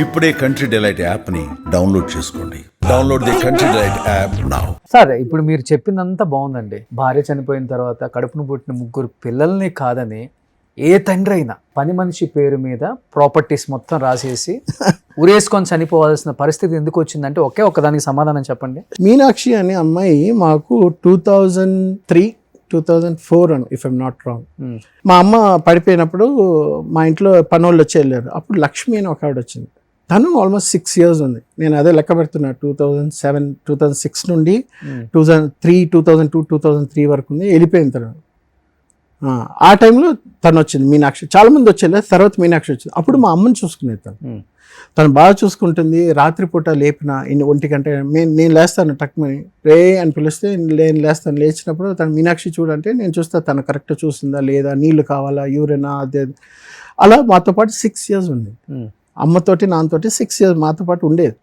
ఇప్పుడే country delight app ని download చేసుకోండి. Download the country delight app now. Sir ఇప్పుడు మీరు చెప్పిందంతా బాగుందండి. భార్య చనిపోయిన తర్వాత కడుపును పుట్టిన 3 పిల్లల్ని కాదని ఏ తండ్రి అయినా పని మనిషి పేరు మీద ప్రాపర్టీస్ మొత్తం రాసేసి ఉరేసుకొని చనిపోవాల్సిన పరిస్థితి ఎందుకు వచ్చిందంటే ఒక్కదానికి సమాధానం చెప్పండి. మీనాక్షి అనే అమ్మాయి మాకు 2003-2004 అని ఇఫ్ ఐమ్ నాట్ రాంగ్. మా అమ్మ పడిపోయినప్పుడు మా ఇంట్లో పనోళ్ళు వచ్చి వెళ్ళారు. అప్పుడు లక్ష్మి అని ఒక ఆవిడ వచ్చింది. తను ఆల్మోస్ట్ 6 years ఉంది. నేను అదే లెక్క పెడుతున్నా. 2007-2006 నుండి 2002-2003 వరకు ఉంది. వెళ్ళిపోయిన తర్వాత ఆ టైంలో తను వచ్చింది మీనాక్షి. చాలా మంది వచ్చేది, తర్వాత మీనాక్షి వచ్చింది. అప్పుడు మా అమ్మని చూసుకునేది తను బాగా చూసుకుంటుంది. రాత్రిపూట లేపిన 1 గంట నేను లేస్తాను టక్మని రే అని పిలిస్తే నేను లేస్తాను. లేచినప్పుడు తను మీనాక్షి చూడంటే నేను చూస్తా తను కరెక్ట్ చూస్తుందా లేదా, నీళ్లు కావాలా, యూరినా, అదే అలా మాతో పాటు 6 years ఉంది. అమ్మతోటి నాన్నతోటి 6 years మాతో పాటు ఉండేది.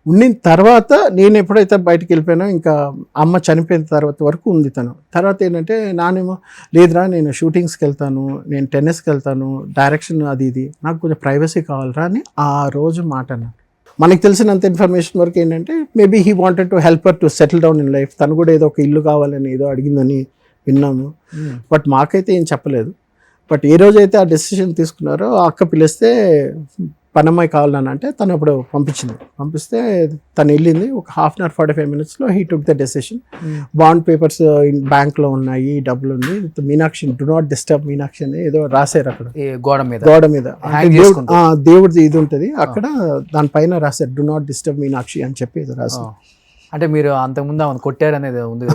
ఉండిన తర్వాత నేను ఎప్పుడైతే బయటికి వెళ్ళిపోయానో ఇంకా అమ్మ చనిపోయిన తర్వాత వరకు ఉంది తను. తర్వాత ఏంటంటే నానేమో లేదురా నేను షూటింగ్స్కి వెళ్తాను, నేను టెన్నిస్కి వెళ్తాను, డైరెక్షన్ అది ఇది, నాకు కొంచెం ప్రైవసీ కావాలరా అని ఆ రోజు మాట అన్నాడు. మనకి తెలిసినంత ఇన్ఫర్మేషన్ వరకు ఏంటంటే maybe he wanted to help her to settle down in life. తను కూడా ఏదో ఒక ఇల్లు కావాలని ఏదో అడిగిందని విన్నాము. బట్ మాకైతే ఏం చెప్పలేదు. బట్ ఏ రోజైతే ఆ డెసిషన్ తీసుకున్నారో ఆ అక్క పిలిస్తే పనమ్మాయి కావాలని అంటే తను అప్పుడు పంపిస్తే తను వెళ్ళింది. ఒక 1/2 hour 45 minutesలో he took the decision. Bond papers బ్యాంక్లో ఉన్నాయి, డబ్బులు ఉంది. Meenakshi do not disturb Meenakshi అని ఏదో రాశారు అక్కడ గోడ మీద దేవుడిది ఇది ఉంటుంది అక్కడ, దానిపైన రాశారు డు నాట్ డిస్టర్బ్ మీనాక్షి అని చెప్పి ఏదో రాశారు. అంటే మీరు అంతకుముందు ఆమె కొట్టారనేది ఉంది.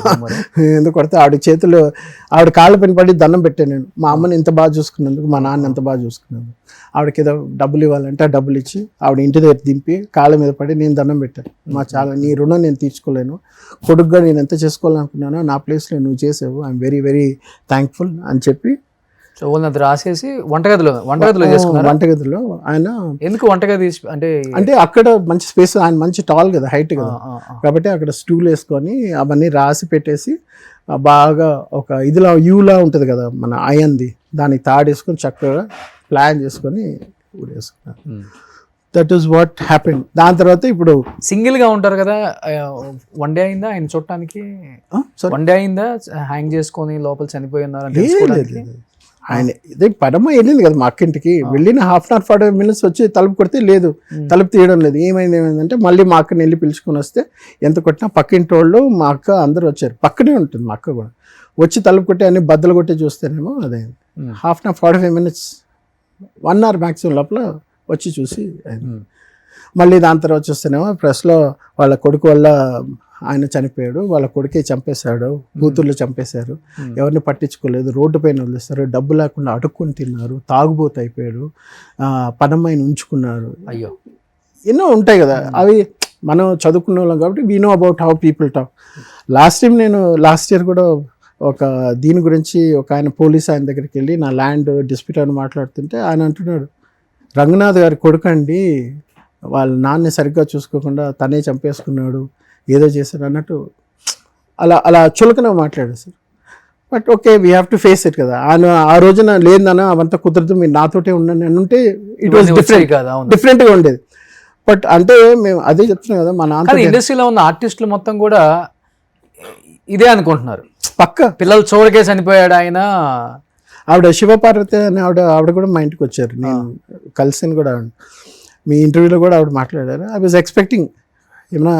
ఎందుకు కొడితే ఆవిడ కాళ్ళ పని పడి దండం పెట్టాను నేను. మా అమ్మని ఇంత బాగా చూసుకున్నందుకు, మా నాన్న ఎంత బాగా చూసుకున్నందుకు. ఆవిడకి ఏదో డబ్బులు ఇవ్వాలంటే ఆ డబ్బులు ఇచ్చి ఆవిడ ఇంటి దగ్గర దింపి కాళ్ళ మీద పడి నేను దండం పెట్టాను. చాలా నీ రుణం నేను తీర్చుకోలేను, కొడుకుగా నేను ఎంత చేసుకోవాలనుకున్నానో నా ప్లేస్లో నువ్వు చేసావు, ఐఎమ్ వెరీ వెరీ థ్యాంక్ఫుల్ అని చెప్పి అది రాసేసి వంటగదిలో చేసుకున్నారు. వంటగదిలో ఆయన ఎందుకు వంటగది అంటే అక్కడ మంచి స్పేస్, ఆయన మంచి టాల్ కదా, హైట్ కదా, కాబట్టి అక్కడ స్టూల్ వేసుకొని అవన్నీ రాసి పెట్టేసి బాగా ఒక ఇదిలా యూలా ఉంటుంది కదా మన అయన్ది, దానికి తాడేసుకొని చక్కగా ప్లాన్ చేసుకొని ఊరేసుకున్నారు. That is what happened. దాని తర్వాత ఇప్పుడు సింగిల్ గా ఉంటారు కదా, వన్ డే అయిందా ఆయన చూడటానికి? వన్ డే అయిందా హ్యాంగ్ చేసుకొని లోపల చనిపోయి ఉన్నారు? ఆయన ఇదే పడమ వెళ్ళింది కదా మా అక్కింటికి. వెళ్ళిన 1/2 hour 45 minutes వచ్చి తలుపు కొడితే లేదు, తలుపు తీయడం లేదు. ఏమైందంటే మళ్ళీ మా అక్కని వెళ్ళి పిలుచుకొని వస్తే ఎంత కొట్టినా పక్కింటి వాళ్ళు మా అక్క అందరూ వచ్చారు. పక్కనే ఉంటుంది మా అక్క కూడా. వచ్చి తలుపు కొట్టి అన్ని బద్దలు కొట్టి చూస్తేనేమో అదే 1/2 hour 45 minutes 1 hour మ్యాక్సిమం లోపల వచ్చి చూసి మళ్ళీ దాని తర్వాత చూస్తేనేమో ప్రెస్లో వాళ్ళ కొడుకు వల్ల ఆయన చనిపోయాడు, వాళ్ళ కొడుకే చంపేశాడు, కూతుర్లు చంపేశారు, ఎవరిని పట్టించుకోలేదు, రోడ్డు పైన వదిలేస్తారు, డబ్బు లేకుండా అడుక్కొని తిన్నారు, తాగుబోతు అయిపోయాడు, పనమ్మాయిని ఉంచుకున్నారు. అయ్యో ఎన్నో ఉంటాయి కదా, అవి మనం చదువుకున్న వాళ్ళం కాబట్టి we know about how people talk. Last year కూడా ఒక దీని గురించి ఒక ఆయన పోలీస్ ఆయన దగ్గరికి వెళ్ళి నా ల్యాండ్ డిస్ప్యూట్ అని మాట్లాడుతుంటే ఆయన అంటున్నాడు, రంగనాథ్ గారి కొడుకండి వాళ్ళ నాన్నని సరిగ్గా చూసుకోకుండా తనే చంపేసుకున్నాడు, ఏదో చేశాడు అన్నట్టు అలా చులకన మాట్లాడారు sir. But okay, we have to face it కదా. ఆయన ఆ రోజున లేదన్నా అవంతా కుదరదు, మీరు నాతోటే ఉండండి అని ఉంటే ఇట్ వాస్ డిఫరెంట్గా ఉండేది. బట్ అంటే మేము అదే చెప్తున్నాం కదా, మా నాన్న ఇండస్ట్రీలో ఉన్న ఆర్టిస్టులు మొత్తం కూడా ఇదే అనుకుంటున్నారు, పక్క పిల్లలు చూడకే చనిపోయాడు ఆయన. ఆవిడ శివపార్వతి అని ఆవిడ కూడా మా ఇంటికి వచ్చారు, నేను కలిసి కూడా మీ ఇంటర్వ్యూలో కూడా ఆవిడ మాట్లాడారు. ఐ వాజ్ ఎక్స్పెక్టింగ్ ఏమన్నా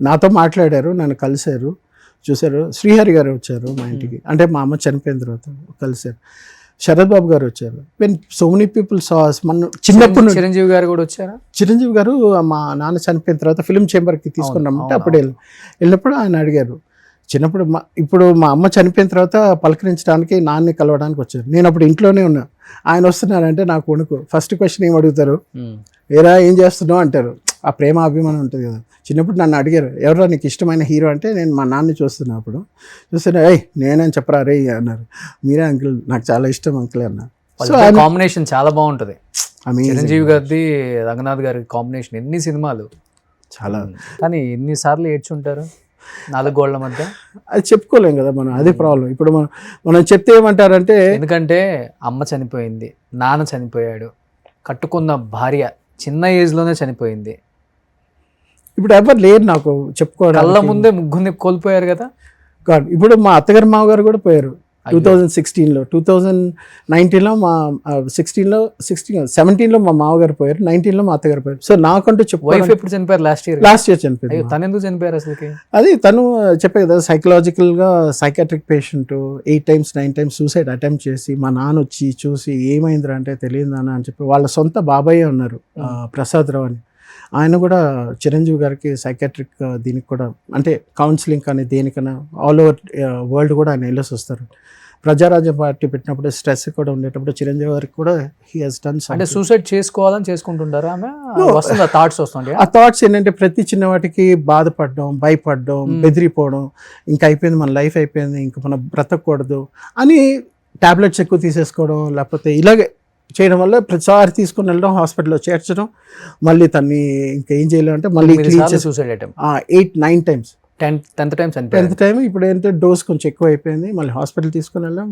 నాతో మాట్లాడారు, నన్ను కలిశారు, చూశారు. శ్రీహరి గారు వచ్చారు మా ఇంటికి, అంటే మా అమ్మ చనిపోయిన తర్వాత కలిశారు. శరత్ బాబు గారు వచ్చారు. When so many people sauce. మన చిన్నప్పుడు చిరంజీవి గారు కూడా వచ్చారా? చిరంజీవి గారు మా నాన్న చనిపోయిన తర్వాత ఫిల్మ్ ఛాంబర్కి తీసుకుని రమ్మంటే అప్పుడు వెళ్ళినప్పుడు ఆయన అడిగారు. చిన్నప్పుడు ఇప్పుడు మా అమ్మ చనిపోయిన తర్వాత పలకరించడానికి నాన్నని కలవడానికి వచ్చారు. నేను అప్పుడు ఇంట్లోనే ఉన్నా. ఆయన వస్తున్నారంటే నాకు వణుకు. ఫస్ట్ క్వశ్చన్ ఏం అడుగుతారు, ఏరా ఏం చేస్తున్నావు అంటారు. ఆ ప్రేమ అభిమానం ఉంటుంది కదా. చిన్నప్పుడు నన్ను అడిగారు, ఎవరా నీకు ఇష్టమైన హీరో అంటే నేను మా నాన్నని చూస్తున్నా. అప్పుడు చూస్తున్నా, నేనేం చెప్పరా రే అన్నారు. మీరే అంకుల్, నాకు చాలా ఇష్టం అంకుల్ అన్నారు. సో కాంబినేషన్ చాలా బాగుంటుంది. చిరంజీవి గారిది రంగనాథ్ గారి కాంబినేషన్ ఎన్ని సినిమాలు చాలా. కానీ ఎన్నిసార్లు ఏడ్చుంటారు 4 గోళ్ల మధ్య? అది చెప్పుకోలేం కదా మనం, అదే ప్రాబ్లం. ఇప్పుడు మనం చెప్తే ఏమంటారంటే, ఎందుకంటే అమ్మ చనిపోయింది, నాన్న చనిపోయాడు, కట్టుకున్న భార్య చిన్న ఏజ్ లోనే చనిపోయింది. ఇప్పుడు ఎవరు లేరు నాకు చెప్పుకోవడం. కళ్ళ ముందే ముగ్గురిని కోల్పోయారు కదా. ఇప్పుడు మా అత్తగారు మామగారు కూడా పోయారు 2016లో. 2019లో మా 17లో మా మామగారు పోయారు, 19లో మా అత్తగారు పోయారు. సో నాకంటూ వైఫ్ చెప్పుకోవడం ఎప్పుడు చనిపోయారు? లాస్ట్ ఇయర్ చనిపోయింది. తను ఎందుకు చనిపోయారు అసలుకి? అది తను చెప్పే కదా, సైకలాజికల్గా psychiatric patient 8 times 9 times suicide attempt చేసి మా నాన్న వచ్చి చూసి ఏమైందిరా అంటే తెలియదు నాన్న అని చెప్పి, వాళ్ళ సొంత బాబాయ్ ఉన్నారు ప్రసాద్ రావు అని, ఆయన కూడా చిరంజీవి గారికి సైకాట్రిక్ దీనికి కూడా అంటే కౌన్సిలింగ్ కానీ దేనికైనా ఆల్ ఓవర్ వరల్డ్ కూడా ఆయన వెళ్ళేసి వస్తారు. ప్రజారాజ్యం పార్టీ పెట్టినప్పుడు స్ట్రెస్ కూడా ఉండేటప్పుడు చిరంజీవి గారికి కూడా హీ హాస్ డన్ అంటే సంథింగ్. సూసైడ్ చేసుకోవాలని చేసుకుంటుంటారా ఆమె? వస్తుందా థాట్స్ వస్తుండే? ఆ థాట్స్ ఏంటంటే ప్రతి చిన్న వాటికి బాధపడడం, భయపడడం, బెదిరిపోవడం, ఇంకా అయిపోయింది మన లైఫ్ అయిపోయింది, ఇంకా మనం బ్రతకూడదు అని టాబ్లెట్స్ ఎక్కువ తీసేసుకోవడం, లేకపోతే ఇలాగే చేయడం వల్ల ప్రతిసారి తీసుకుని వెళ్ళడం, హాస్పిటల్లో చేర్చడం, మళ్ళీ తన్ని ఇంకా ఏం చేయలేమంటే మళ్ళీ suicide attempt 8-9 times. 10th time 10th time ఇప్పుడు ఏంటంటే డోస్ కొంచెం ఎక్కువ అయిపోయింది, మళ్ళీ హాస్పిటల్ తీసుకుని వెళ్ళాం.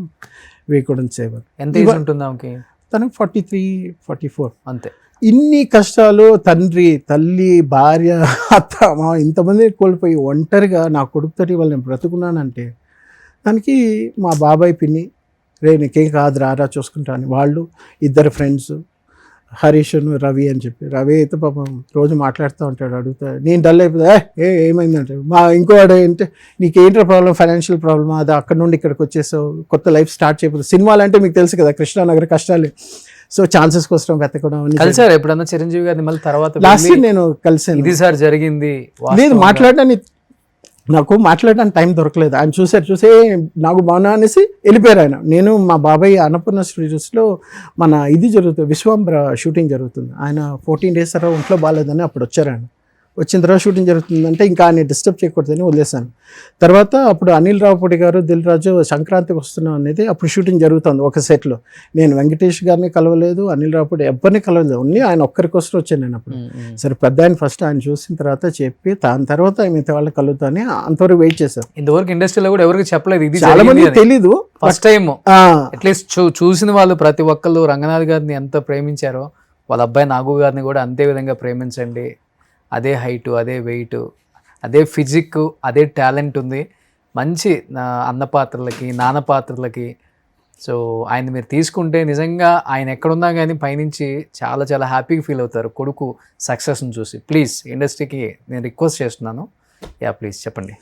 We couldn't save. ఎంత ఏజ్ ఉంటుంది ఆమెకి? తనకు 43-44 అంతే. ఇన్ని కష్టాలు, తండ్రి, తల్లి, భార్య, అత్త, మా ఇంతమంది కోల్పోయి ఒంటరిగా నా కొడుకుతోటి వాళ్ళు నేను బ్రతుకున్నానంటే దానికి మా బాబాయ్ పిన్ని రే నీకేం కాదు రారా చూసుకుంటా అని, వాళ్ళు ఇద్దరు ఫ్రెండ్స్ హరీష్ రవి అని చెప్పి, రవి అయితే పాపం రోజు మాట్లాడుతూ ఉంటాడు, అడుగుతా నేను డల్ అయిపోతా ఏమైందంటే, మా ఇంకోవాడు ఏంటంటే నీకేంట్రా ప్రాబ్లం, ఫైనాన్షియల్ ప్రాబ్లమ్, అది అక్కడ నుండి ఇక్కడికి వచ్చేసావు, కొత్త లైఫ్ స్టార్ట్ చేయకపోతే, సినిమాలు అంటే మీకు తెలుసు కదా కృష్ణానగర్ కష్టాలు, సో ఛాన్సెస్ కోసం వెతకడం. కలిసారు ఎప్పుడన్నా చిరంజీవి గారిని మళ్ళీ తర్వాత? లాస్ట్ ఇయర్ నేను కలిసాను. ఇది సార్ జరిగింది లేదు, మాట్లాడడానికి నాకు మాట్లాడడానికి టైం దొరకలేదు. ఆయన చూసే నాకు బాగున్నా అనేసి వెళ్ళిపోయారు ఆయన. నేను మా బాబాయ్ అన్నపూర్ణ స్టూడియోస్లో మన ఇది జరుగుతుంది, విశ్వాంబర షూటింగ్ జరుగుతుంది. ఆయన 14 days తర్వాత ఒంట్లో బాగాలేదని అప్పుడు వచ్చారు. ఆయన వచ్చిన తర్వాత షూటింగ్ జరుగుతుందంటే ఇంకా ఆయన డిస్టర్బ్ చేయకూడదని వదిలేశాను. తర్వాత అప్పుడు అనిల్ రావుపూడి గారు, దిల్ రాజు సంక్రాంతికి వస్తున్నాం అనేది అప్పుడు షూటింగ్ జరుగుతుంది ఒక సెట్లో. నేను వెంకటేష్ గారిని కలవలేదు, అనిల్ రావుపూడి ఎవరిని కలవలేదు, ఓన్లీ ఆయన ఒక్కరి కోసం వచ్చాను నేను అప్పుడు. సరే పెద్ద ఆయన ఫస్ట్ ఆయన చూసిన తర్వాత చెప్పి దాని తర్వాత మిగతా వాళ్ళని కలుగుతాని అంతవరకు వెయిట్ చేశారు. ఇంతవరకు ఇండస్ట్రీలో కూడా ఎవరికి చెప్పలేదు, ఇది చాలా మంది తెలీదు. ఫస్ట్ టైం అట్లీస్ట్ చూసిన వాళ్ళు ప్రతి ఒక్కళ్ళు రంగనాథ్ గారిని ఎంత ప్రేమించారో వాళ్ళ అబ్బాయి నాగు గారిని కూడా అంతే విధంగా ప్రేమించండి. అదే హైటు, అదే వెయిట్, అదే ఫిజిక్, అదే టాలెంట్ ఉంది, మంచి అన్న పాత్రలకి, నాన్న పాత్రలకి. సో ఆయన మీరు తీసుకుంటే నిజంగా ఆయన ఎక్కడున్నా కానీ పైనుంచి చాలా చాలా హ్యాపీగా ఫీల్ అవుతారు కొడుకు సక్సెస్ని చూసి. ప్లీజ్ ఇండస్ట్రీకి నేను రిక్వెస్ట్ చేస్తున్నాను, యా ప్లీజ్ చెప్పండి.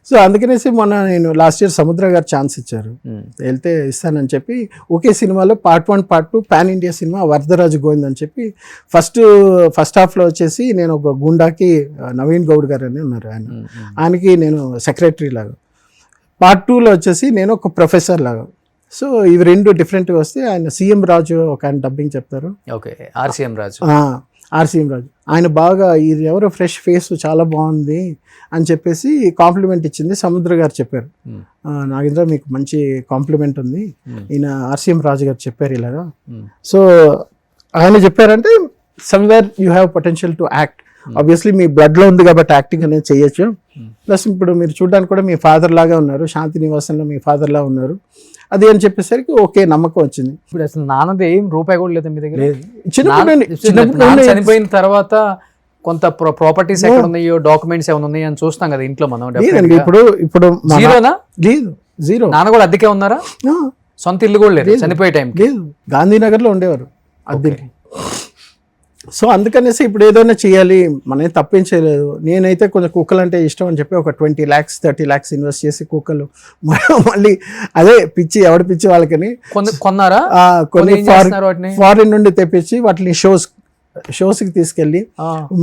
సో అందుకనేసి మొన్న నేను లాస్ట్ ఇయర్ సముద్ర గారు ఛాన్స్ ఇచ్చారు, వెళ్తే ఇస్తానని చెప్పి ఒకే సినిమాలో Part 1 Part 2 pan India cinema Varadaraju Govind అని చెప్పి ఫస్ట్ హాఫ్లో వచ్చేసి నేను ఒక గుండాకి నవీన్ గౌడ్ గారు అని ఉన్నారు, ఆయనకి నేను సెక్రటరీ లాగా, Part 2లో వచ్చేసి నేను ఒక ప్రొఫెసర్ లాగా. సో ఇవి రెండు డిఫరెంట్గా వస్తే ఆయన సీఎం రాజు ఒక ఆయన డబ్బింగ్ చెప్తారు. ఓకే, ఆర్సీఎం రాజు. ఆర్సీఎం రాజు ఆయన బాగా ఇది ఎవరో ఫ్రెష్ ఫేస్ చాలా బాగుంది అని చెప్పేసి కాంప్లిమెంట్ ఇచ్చింది. సముద్ర గారు చెప్పారు, నాగేంద్ర మీకు మంచి కాంప్లిమెంట్ ఉంది, ఈయన ఆర్సీఎం రాజు గారు చెప్పారు ఇలాగా. సో ఆయన చెప్పారంటే somewhere you have potential to act. Obviously మీ బ్లడ్లో ఉంది కాబట్టి యాక్టింగ్ అనేది చేయొచ్చు. ప్లస్ ఇప్పుడు మీరు చూడడానికి కూడా మీ ఫాదర్ లాగా ఉన్నారు, శాంతి నివాసంలో మీ ఫాదర్ లా ఉన్నారు, అది అని చెప్పేసరికి ఓకే నమ్మకం వచ్చింది. ఇప్పుడు అసలు నాన్నది ఏం రూపాయి కూడా లేదు మీ దగ్గర? చిన్నప్పుడు చనిపోయిన తర్వాత కొంత ప్రాపర్టీస్ ఎక్కడ ఉన్నాయో, డాక్యుమెంట్స్ ఏమైనా ఉన్నాయో అని చూస్తాం కదా ఇంట్లో మనం. ఇప్పుడు జీరోనా? లేదు, జీరో. నాన్న కూడా అద్దెకే ఉన్నారా? సొంత ఇల్లు కూడా లేదు చనిపోయే టైం? లేదు, గాంధీనగర్లో ఉండేవారు అద్దెకి. సో అందుకనేసి ఇప్పుడు ఏదైనా చేయాలి, మనం తప్పేం చేయలేదు. నేనైతే కొంచెం కుక్కలు అంటే ఇష్టం అని చెప్పి ఒక 20 lakhs 30 lakhs ఇన్వెస్ట్ చేసి కుక్కలు మళ్ళీ అదే పిచ్చి ఎవడి పిచ్చి వాళ్ళకని కొన్నారా? కొన్ని ఫారిన్ నుండి తెప్పించి వాటిని షోస్కి తీసుకెళ్ళి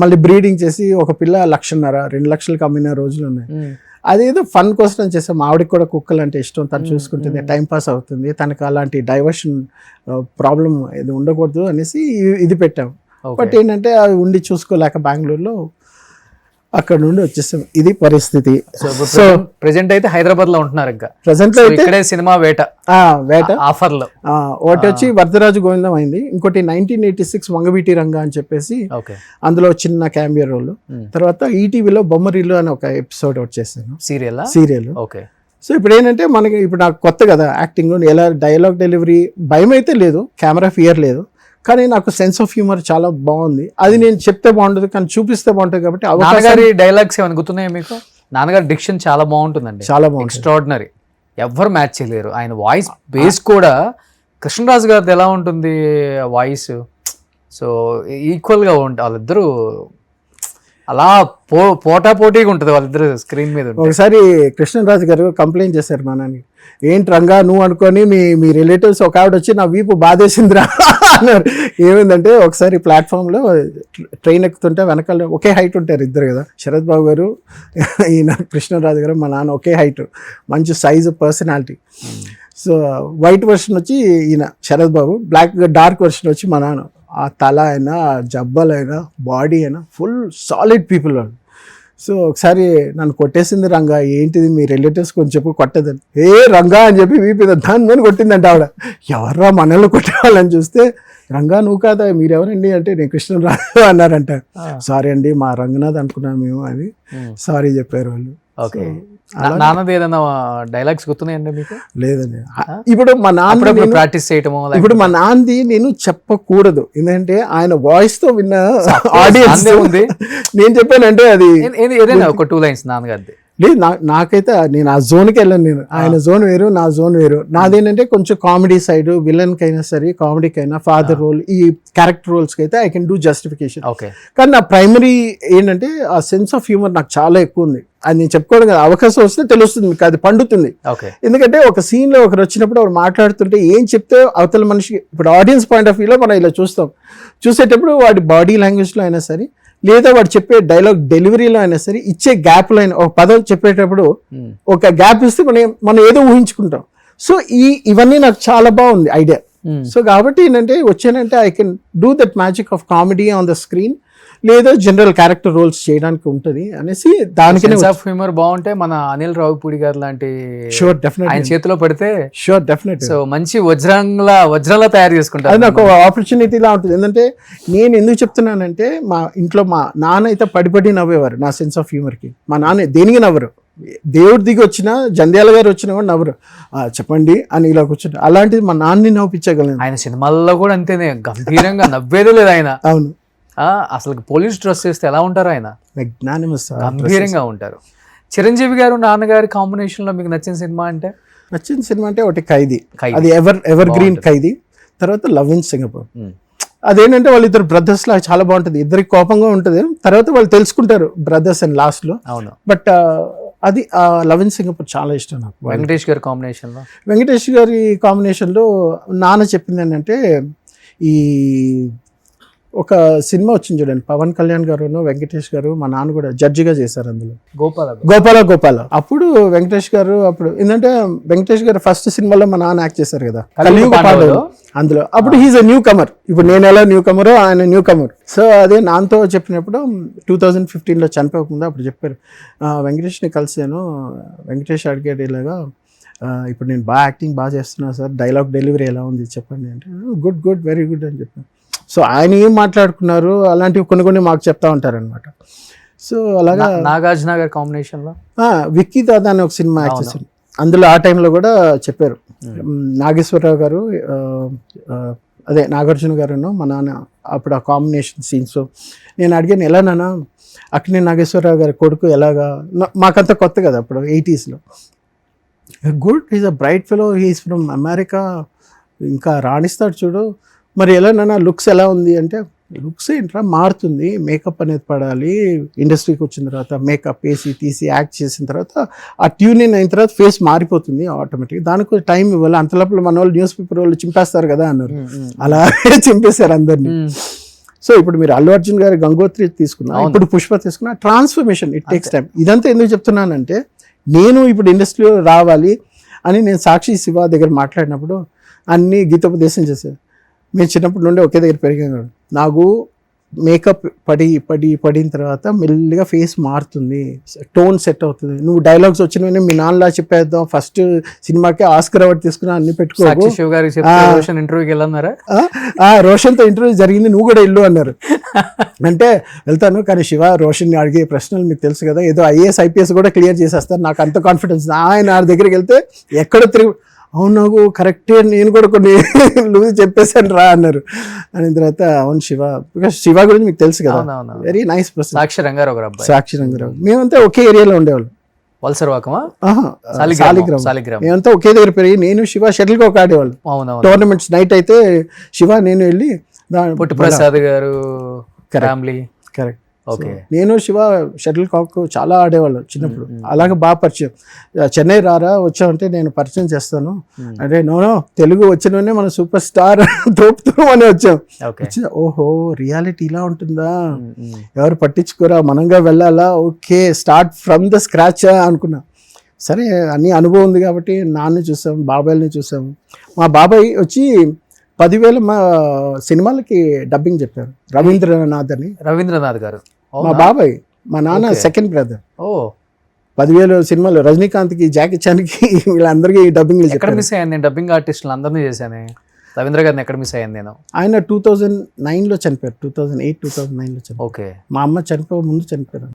మళ్ళీ బ్రీడింగ్ చేసి ఒక పిల్ల 1,50,000 2 లక్షలకు అమ్మిన రోజులు ఉన్నాయి. అదేదో ఫన్ కోసం చేసాం. ఆవిడకి కూడా కుక్కలు అంటే ఇష్టం, తను చూసుకుంటుంది, టైం పాస్ అవుతుంది, తనకు అలాంటి డైవర్షన్ ప్రాబ్లం ఇది ఉండకూడదు అనేసి ఇది పెట్టాం. బట్ ఏంటంటే అవి ఉండి చూసుకోలేక బెంగళూరులో అక్కడ నుండి వచ్చేసాం. ఇది పరిస్థితి. సో ప్రెసెంట్ అయితే హైదరాబాద్ లో ఉంటున్నారు. ఇంకా ప్రెసెంట్ లో ఇక్కడే సినిమా వేట ఆఫర్ లో ఒకటి వచ్చి వరదరాజు గోవిందం అయింది, ఇంకోటి 1986 వంగవీటి రంగా అని చెప్పేసి అందులో చిన్న క్యామియో రోల్. తర్వాత ఈటీవీలో బొమ్మరిల్లు అని ఒక ఎపిసోడ్ వచ్చేసాను, సీరియల్. సో ఇప్పుడు ఏంటంటే మనకి ఇప్పుడు నాకు కొత్త కదా యాక్టింగ్, ఎలా డైలాగ్ డెలివరీ భయం అయితే లేదు, కెమెరా ఫియర్ లేదు, కానీ నాకు సెన్స్ ఆఫ్ హ్యూమర్ చాలా బాగుంది. అది నేను చెప్తే బాగుంటుంది కానీ చూపిస్తే బాగుంటుంది కాబట్టి నాన్నగారి డైలాగ్స్ ఏమైనా గుర్తున్నాయా మీకు? నాన్నగారి డిక్షన్ చాలా బాగుంటుందండి, చాలా బాగుంటుంది. ఎక్స్ట్రాడినరీ, ఎవ్వరు మ్యాచ్ చేయలేరు. ఆయన వాయిస్ బేస్ కూడా కృష్ణరాజు గారిది ఎలా ఉంటుంది వాయిస్, సో ఈక్వల్గా ఉంటుంది. వాళ్ళిద్దరూ అలా పోటాపోటీగా ఉంటుంది వాళ్ళిద్దరు స్క్రీన్ మీద. ఒకసారి కృష్ణరాజు గారు కంప్లైంట్ చేశారు మా నాన్నకి, ఏంటి రంగా నువ్వు అనుకొని మీ రిలేటివ్స్ ఒక ఆవిడ వచ్చి నా వీపు బాధేసిందిరా అన్నారు. ఏమైందంటే ఒకసారి ప్లాట్ఫామ్లో ట్రైన్ ఎక్కుతుంటే వెనకాల ఒకే హైట్ ఉంటారు ఇద్దరు కదా, శరత్ బాబు గారు ఈయన కృష్ణరాజు గారు, మా నాన్న ఒకే హైట్, మంచి size, personality. So white version వచ్చి ఈయన శరత్ బాబు, బ్లాక్ డార్క్ వర్షన్ వచ్చి మా నాన్న. ఆ తల అయినా, జబ్బలైనా, బాడీ అయినా ఫుల్ సాలిడ్ పీపుల్ వాళ్ళు. సో ఒకసారి నన్ను కొట్టేసింది రంగా, ఏంటిది మీ రిలేటివ్స్ కొంచెం చెప్పు కొట్టదని. రంగా అని చెప్పి వీపీ దాని మీద కొట్టిందంట ఆవిడ. ఎవర్రా మనల్ని కొట్టేవాళ్ళని చూస్తే, రంగా నువ్వు కాదా, మీరెవరండి అంటే నేను కృష్ణరాజు అన్నారంట. సారీ అండి మా రంగనాథ్ అనుకున్నాం మేము అని సారీ చెప్పారు వాళ్ళు. ఓకే, నాన్నది ఏదైనా డైలాగ్స్ గుర్తున్నాయండి మీకు? లేదండి. ఇప్పుడు మా నాన్న ప్రాక్టీస్ చేయటము, ఇప్పుడు మా నాన్నది నేను చెప్పకూడదు ఎందుకంటే ఆయన వాయిస్ తో విన్న ఆడియన్స్ ఉంది. నేను చెప్పానంటే అది ఏదైనా ఒక 2 లైన్స్ నాన్నగారిది. లేదు నాకైతే నేను ఆ జోన్కి వెళ్ళాను. నేను ఆయన జోన్ వేరు, నా జోన్ వేరు. నాదేంటంటే కొంచెం కామెడీ సైడ్, విలన్కి అయినా సరే, కామెడీకి అయినా, ఫాదర్ రోల్, ఈ క్యారెక్టర్ రోల్స్కి అయితే I can do justification. Okay, కానీ నా ప్రైమరీ ఏంటంటే ఆ సెన్స్ ఆఫ్ హ్యూమర్ నాకు చాలా ఎక్కువ ఉంది. అది నేను చెప్పుకోవడం కదా, అవకాశం వస్తే తెలుస్తుంది మీకు, అది పండుతుంది. ఎందుకంటే ఒక సీన్ లో ఒకరు వచ్చినప్పుడు వారు మాట్లాడుతుంటే ఏం చెప్తే అవతల మనిషికి, ఇప్పుడు ఆడియన్స్ పాయింట్ ఆఫ్ వ్యూలో మనం ఇలా చూస్తాం, చూసేటప్పుడు వాడి బాడీ లాంగ్వేజ్లో అయినా సరే, లేదా వాడు చెప్పే డైలాగ్ డెలివరీలో అయినా సరే, ఇచ్చే గ్యాప్లో అయినా, ఒక పదం చెప్పేటప్పుడు ఒక గ్యాప్ ఇస్తే మనం ఏదో ఊహించుకుంటాం. సో ఇవన్నీ నాకు చాలా బాగుంది ఐడియా. సో కాబట్టి ఏంటంటే వచ్చానంటే I can do that magic of comedy on the screen, లేదా జనరల్ క్యారెక్టర్ రోల్స్ చేయడానికి ఉంటుంది అనేసి దానికి హ్యూమర్ బాగుంటే మన అనిల్ రావిపూడి గారు లాంటి షూర్ డెఫినెట్ ఆయన చేతిలో పడితే షూర్ డెఫినెట్ సో మంచి వజ్రంలా తయారు చేసుకుంటారు. అది నాకు ఆపర్చునిటీలా ఉంటుంది. ఎందుకంటే నేను ఎందుకు చెప్తున్నానంటే మా ఇంట్లో మా నాన్న అయితే పడి నవ్వేవారు నా సెన్స్ ఆఫ్ హ్యూమర్కి. మా నాన్న దేనికి నవ్వరు, దేవుడి దిగి వచ్చినా, జంధ్యాల గారు వచ్చినా కూడా నవ్వరు, చెప్పండి అని ఇలా కూర్చుంటారు. అలాంటిది మా నాన్నని నవ్వించగలను. ఆయన సినిమాల్లో కూడా అంతేనే, గంభీరంగా నవ్వేదే లేదు ఆయన. అవును, అసలు పోలీస్ డ్రెస్ చేస్తే ఎలా ఉంటారు ఆయన, మెగ్నానిమస్, గంభీరంగా ఉంటారు. చిరంజీవి గారు నాన్నగారి కాంబినేషన్ లో మీకు నచ్చిన సినిమా అంటే? నచ్చిన సినిమా అంటే ఒకటి ఖైదీ, అది ఎవర్ గ్రీన్ ఖైదీ. తర్వాత లవ్ ఇన్ సింగపూర్. అదేంటంటే వాళ్ళిద్దరు బ్రదర్స్ లాగా చాలా బాగుంటుంది, ఇద్దరికి కోపంగా ఉంటుంది, తర్వాత వాళ్ళు తెలుసుకుంటారు బ్రదర్స్ అండ్ లాస్ట్ లో. అవును, బట్ అది లవ్ ఇన్ సింగపూర్ చాలా ఇష్టం నాకు. వెంకటేష్ గారి కాంబినేషన్ లో, వెంకటేష్ గారి కాంబినేషన్ లో నాన్న చెప్పింది ఏంటంటే, ఈ ఒక సినిమా వచ్చింది చూడండి, పవన్ కళ్యాణ్ గారు, వెంకటేష్ గారు, మా నాన్న కూడా జడ్జిగా చేశారు అందులో, గోపాల. అప్పుడు వెంకటేష్ గారు, అప్పుడు ఏంటంటే వెంకటేష్ గారు ఫస్ట్ సినిమాలో మా నాన్న యాక్ట్ చేశారు కదా, కలియుగ పాండవులు అందులో. అప్పుడు హీజ్ అ న్యూ కమర్, ఇప్పుడు నేను ఎలా న్యూ కమరో ఆయన న్యూ కమర్. సో అదే నాన్నతో చెప్పినప్పుడు 2015లో చనిపోకముందు అప్పుడు చెప్పారు, వెంకటేష్ని కలిసాను, వెంకటేష్ అడిగాడు ఇలాగా, ఇప్పుడు నేను యాక్టింగ్ బాగా చేస్తున్నా సార్, డైలాగ్ డెలివరీ ఎలా ఉంది చెప్పండి అంటే, గుడ్ వెరీ గుడ్ అని చెప్పాను. సో ఆయన ఏం మాట్లాడుకున్నారు అలాంటివి కొన్ని మాకు చెప్తా ఉంటారనమాట. సో అలాగా నాగార్జున గారి కాంబినేషన్ లో విక్కీ దాదా అని ఒక సినిమా యాక్ట్ చేశాను, అందులో ఆ టైంలో కూడా చెప్పారు. నాగేశ్వరరావు గారు, అదే నాగార్జున గారు, మా నాన్న అప్పుడు ఆ కాంబినేషన్ సీన్స్ నేను అడిగాను, ఎలా నాన్న అక్కినేని నాగేశ్వరరావు గారి కొడుకు ఎలాగా, మాకంతా కొత్త కదా అప్పుడు 80sలో. Good, he's a bright fellow, he's from America, ఇంకా రాణిస్తాడు చూడు, మరి ఎలా నాన్న లుక్స్ ఎలా ఉంది అంటే, లుక్స్ ఏంట్రా మారుతుంది, మేకప్ అనేది పడాలి, ఇండస్ట్రీకి వచ్చిన తర్వాత మేకప్ వేసి తీసి యాక్ట్ చేసిన తర్వాత ఆ ట్యూన్ ఇన్ అయిన తర్వాత ఫేస్ మారిపోతుంది ఆటోమేటిక్గా, దానికి టైం ఇవ్వాలి, అంతలోపల మన వాళ్ళు న్యూస్ పేపర్ వాళ్ళు చింపేస్తారు కదా అన్నారు. అలాగే చింపేశారు అందరినీ. సో ఇప్పుడు మీరు అల్లు అర్జున్ గారి గంగోత్రి తీసుకున్నా, ఇప్పుడు పుష్ప తీసుకున్నా, ట్రాన్స్ఫర్మేషన్ ఇట్ టేక్స్ టైం. ఇదంతా ఎందుకు చెప్తున్నానంటే, నేను ఇప్పుడు ఇండస్ట్రీలో రావాలి అని నేను సాక్షి శివ దగ్గర మాట్లాడినప్పుడు అన్నీ గీతోపదేశం చేశాను. మేము చిన్నప్పటి నుండి ఒకే దగ్గర పెరిగాను. నాకు మేకప్ పడిన తర్వాత మెల్లిగా ఫేస్ మారుతుంది, టోన్ సెట్ అవుతుంది. నువ్వు డైలాగ్స్ వచ్చినవన్నీ మీ నాన్నలా చెప్పేద్దాం, ఫస్ట్ సినిమాకి ఆస్కర్ అవార్డు తీసుకున్నా, అన్ని పెట్టుకోకు. రోషన్తో ఇంటర్వ్యూ జరిగింది, నువ్వు కూడా ఇల్లు అన్నారు. అంటే వెళ్తాను, కానీ శివ రోషన్ అడిగే ప్రశ్నలు మీకు తెలుసు కదా, ఏదో IAS IPS కూడా క్లియర్ చేసేస్తారు, నాకు అంత కాన్ఫిడెన్స్. ఆయన దగ్గరికి వెళ్తే ఎక్కడ అవును నాకు కరెక్టే, నేను కూడా కొన్ని లూజ్ చెప్పేసాను రా అన్నారు. అని తర్వాత అవును శివ, బికాస్ శివ గురించి మీకు తెలుసు కదా, అవునవును. Very nice person. Sakshi Rangarao గారు అబ్బాయి. సాక్షి రంగారావు, మేమంతా ఒకే ఏరియాలో ఉండేవాళ్ళం. వలసరవాకమా? ఆహా, సాలిగ్రామం. సాలిగ్రామం. మేమంతా ఒకే దగ్గర పెరిగి నేను శివ షటిల్ కాక్ ఆడేవాళ్ళం. అవునవును. టోర్నమెంట్స్ నైట్ అయితే శివ నేను వెళ్ళి పొట్టి ప్రసాద్ గారు ఫ్యామిలీ. కరెక్ట్. ఓకే. నేను శివ షటిల్ కాక్ చాలా ఆడేవాళ్ళం చిన్నప్పుడు. అలాగే బాగా పరిచయం. చెన్నై రారా వచ్చామంటే నేను పరిచయం చేస్తాను అంటే నో తెలుగు వచ్చినోనే మన సూపర్ స్టార్ తోపుతాం అని వచ్చాం. ఓకే. వచ్చి ఓహో రియాలిటీ ఇలా ఉంటుందా, ఎవరు పట్టించుకోరా, మనంగా వెళ్ళాలా, okay start from the scratch అనుకున్నా. సరే అన్ని అనుభవం ఉంది కాబట్టి నాన్న చూసాం, బాబాయ్ని చూసాం. మా బాబాయ్ వచ్చి 10,000 మా సినిమాలకి డబ్బింగ్ చెప్పారు. రవీంద్రనాథ్ అని. రవీంద్రనాథ్ గారు మా బాబాయ్, మా నాన్న సెకండ్ బ్రదర్. ఓ 10,000 సినిమాలు రజనీకాంత్కి, జాకీ చాన్కి వీళ్ళందరికీ డబ్బింగ్ ఎక్కడ మిస్ అయ్యాను నేను? డబ్బింగ్ ఆర్టిస్టులు అందరినీ చేశాను. రవీంద్ర గారిని ఎక్కడ మిస్ అయ్యాను నేను? ఆయన 2009లో చనిపోయారు. 2008, 2009లో చనిపోయారు. ఓకే. మా అమ్మ చనిపోయే ముందు చనిపోయారు.